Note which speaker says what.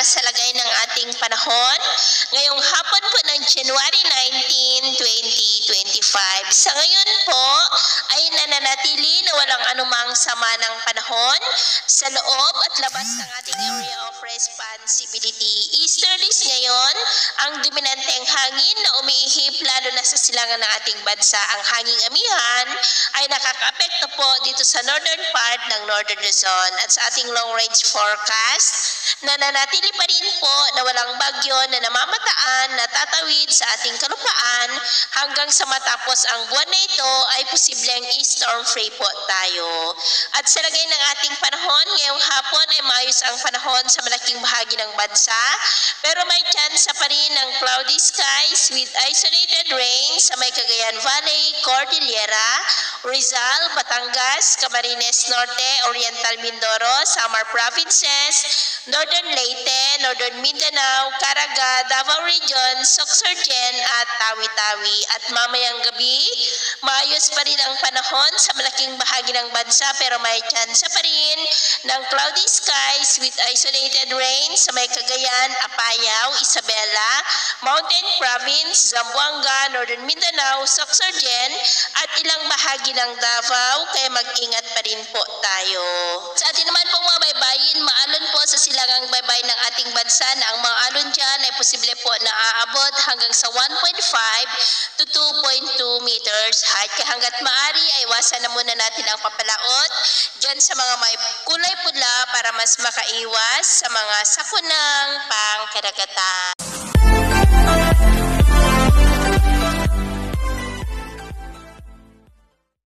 Speaker 1: sa lagay ng ating panahon ngayong hapon po ng January 19, 2025. Sa ngayon po ay nananatili na walang anumang sama ng panahon sa loob at labas ng ating area of responsibility. Easterlies ngayon, ang dominanteng hangin na umiihip lalo na sa silangan ng ating bansa. Ang hanging amihan ay nakaka-apekto po dito sa northern part ng Northern Luzon. At sa ating long-range forecast, nananatili pa rin po na walang bagyo na namamataan na tatawid sa ating kalupaan hanggang sa matapos ang buwan na ito ay posibleng storm-free po tayo. At sa lagay ng ating panahon, ngayong hapon ay maayos ang panahon sa malaking bahagi ng bansa, pero may chance pa rin ng cloudy skies with isolated rain sa may Cagayan Valley, Cordillera, Rizal, Batangas, Camarines Norte, Oriental Mindoro, Samar Provinces, Northern Leyte, Northern Mindanao, Caraga, Davao Region, Sorsogon at Tawi-Tawi. At mamayang gabi, maayos pa rin ang panahon sa malaking bahagi ng bansa pero may chance pa rin ng cloudy skies with isolated rain sa may Cagayan, Apayao, Isabela, Mountain Province, Zamboanga, Northern Mindanao, Sorsogon at ilang bahagi ng Davao, kaya mag-ingat pa rin po tayo. Sa atin naman pong mga baybayin, maalon po sa silangang baybay ng ating bansa na ang mga alon dyan ay posible po na aabot hanggang sa 1.5 to 2.2 meters height. Kaya hanggat maaari ay iwasan na muna natin ang papalaot dyan sa mga may kulay pula para mas makaiwas sa mga sakunang pangkaragatan.